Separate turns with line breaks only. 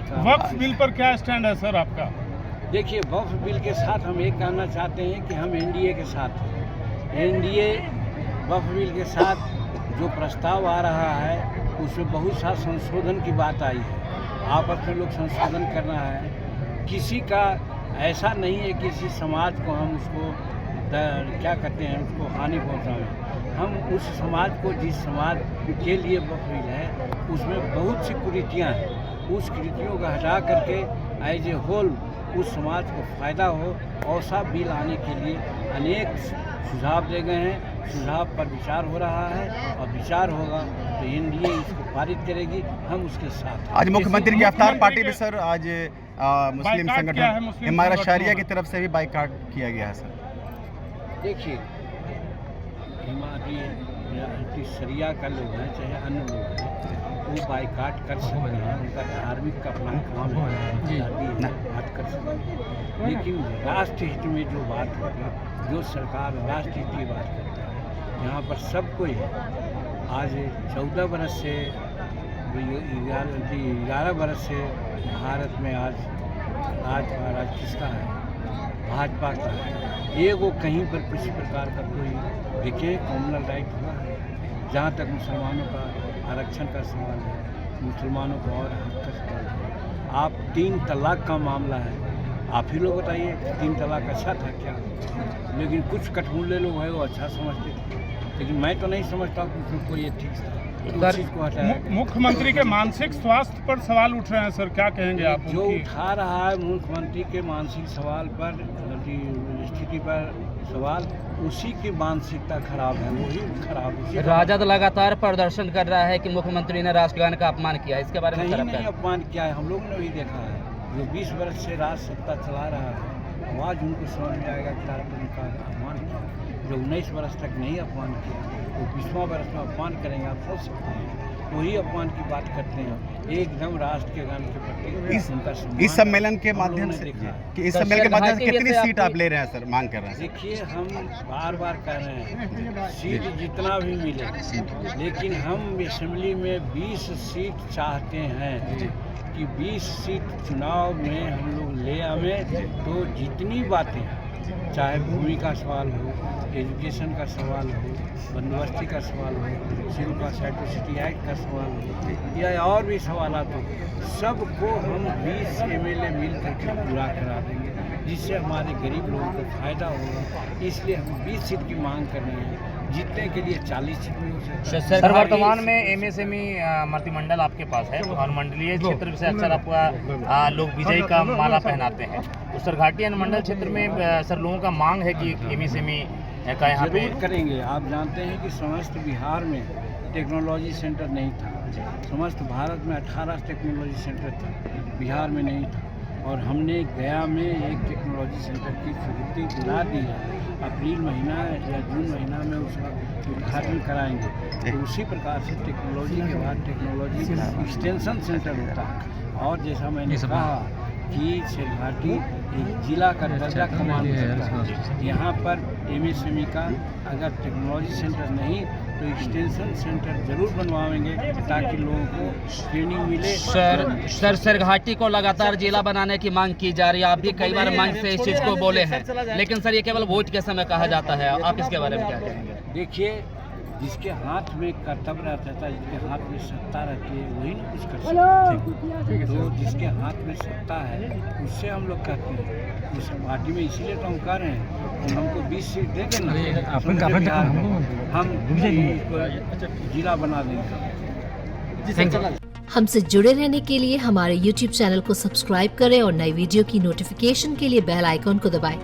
काम।
वक्फ बिल पर क्या स्टैंड है सर आपका?
देखिए, वक्फ बिल के साथ हम एक कहना चाहते हैं कि हम एनडीए के साथ हैं। एनडीए वक्फ बिल के साथ जो प्रस्ताव आ रहा है उसमें बहुत सा संशोधन की बात आई है। आपस में लोग संशोधन करना है। किसी का ऐसा नहीं है कि किसी समाज को हम उसको क्या कहते हैं उसको हानि पहुँचाएं। हम उस समाज को, जिस समाज के लिए वक्फ बिल है उसमें बहुत सी कुरीतियाँ हैं, उस कुरीतियों को हटा करके एज ए होल उस समाज को फ़ायदा हो, ऐसा बिल आने के लिए अनेक सुझाव दे गए हैं। सुझाव पर विचार हो रहा है और विचार होगा तो एनडीए इसको पारित करेगी, हम उसके साथ हैं।
आज मुख्यमंत्री की अफ्तार पार्टी में सर आज मुस्लिम संगठन हिमायत शरिया की तरफ से भी बाइकाट किया गया है सर।
देखिए, हिमायती शरिया का लोग हैं चाहे अन्य लोग हैं, वो बाइकाट कर सकते हैं, उनका धार्मिक का अपना काम है, बात कर सकते हैं। लेकिन राष्ट्र हित में जो बात होगी, जो सरकार राष्ट्र हित की बात करता है, यहाँ पर सब कोई है। आज 14 बरस से 11 बरस से भारत में आज राज किसका है? भाजपा का है। ये वो कहीं पर किसी प्रकार का कोई देखिए कॉमनल राइट हुआ है। जहाँ तक मुसलमानों का आरक्षण का सवाल है, मुसलमानों को और हक का सवाल है। आप 3 तलाक का मामला है, आप ही लोग बताइए 3 तलाक अच्छा था क्या? लेकिन कुछ कठमुल्ले लोग हैं वो अच्छा समझते थे, लेकिन मैं तो नहीं समझता कि कोई ये ठीक था।
मुख्यमंत्री के मानसिक स्वास्थ्य पर सवाल उठ रहे हैं सर, क्या कहेंगे आप?
जो उठा रहा है मुख्यमंत्री के मानसिक सवाल पर, स्थिति पर सवाल, उसी की मानसिकता खराब है, वही खराब।
राजद लगातार प्रदर्शन कर रहा है कि मुख्यमंत्री ने राष्ट्रगान का अपमान किया, इसके बारे में
नहीं अपमान किया है, हम लोग ने भी देखा है। जो 20 वर्ष से राज सत्ता चला रहा है, आज उनको समझ में आएगा कि राष्ट्रगान का अपमान किया। जो 19 वर्ष तक नहीं अपमान किया, वो 20वां वर्ष में अपमान करेंगे, आप सोच सकते हैं। वही अपमान की बात करते हैं, एकदम राष्ट्र के गान के प्रति।
इस सम्मेलन के माध्यम से कितनी सीट आप ले रहे हैं सर, मांग कर रहे हैं?
देखिए, हम बार बार कह रहे हैं सीट जितना भी मिले, लेकिन हम असेंबली में 20 सीट चाहते हैं कि 20 सीट चुनाव में हम लोग ले आवें। तो जितनी बातें, चाहे भूमि का सवाल हो, एजुकेशन का सवाल हो, बंदोबस्ती का सवाल हो, सिविल एट्रोसिटी एक्ट का सवाल हो, या और भी सवालात हो, सबको हम 20 एमएलए मिल करके पूरा करा देंगे, जिससे हमारे गरीब लोगों को फ़ायदा होगा। इसलिए हम 20 सीट की मांग कर रहे हैं, जीतने के लिए 40 सीट भी हो सकता है।
सर, वर्तमान में एमएसएमई मंत्रिमंडल आपके पास है और मंडलीय क्षेत्र से अक्सर आपका लोग विजयी का माला पहनाते हैं, तो सरघाटी अनुमंडल क्षेत्र में सर लोगों का मांग है कि एमएसएमई का यहाँ पे
करेंगे। आप जानते हैं कि समस्त बिहार में टेक्नोलॉजी सेंटर नहीं था, समस्त भारत में 18 टेक्नोलॉजी सेंटर था, बिहार में नहीं था। और हमने गया में एक टेक्नोलॉजी सेंटर की स्वीकृति दिला दी है। अप्रैल महीना या जून महीना में उसका उद्घाटन कराएंगे। तो उसी प्रकार से टेक्नोलॉजी के बाद टेक्नोलॉजी एक्सटेंशन सेंटर होता है। और जैसा मैंने कहा कि सरघाटी एक जिला का दर्जा कमान सकता है। यहाँ पर एमएसएमई का अगर टेक्नोलॉजी सेंटर नहीं तो एक्सटेंशन सेंटर जरूर बनवाएंगे, ताकि लोगों को ट्रेनिंग मिले।
सर सरघाटी को लगातार जिला बनाने की मांग की जा रही है, आप भी कई बार मांग से इस चीज़ को बोले हैं, लेकिन सर ये केवल वोट के समय कहा जाता है, आप इसके बारे में क्या कहेंगे?
देखिए, जिसके हाथ में कर्तव्य रहता है, जिसके हाथ में सत्ता रहती है, वही ना कुछ कर सकते हैं। तो जिसके हाथ में सत्ता है उससे हम लोग कहते हैं, उस पार्टी में इसीलिए तो हम कह रहे हैं, हमको 20 सीट दे देना, हम जिला बना देंगे।
हमसे जुड़े रहने के लिए हमारे YouTube चैनल को सब्सक्राइब करें और नई वीडियो की नोटिफिकेशन के लिए बेल आइकॉन को दबाएं।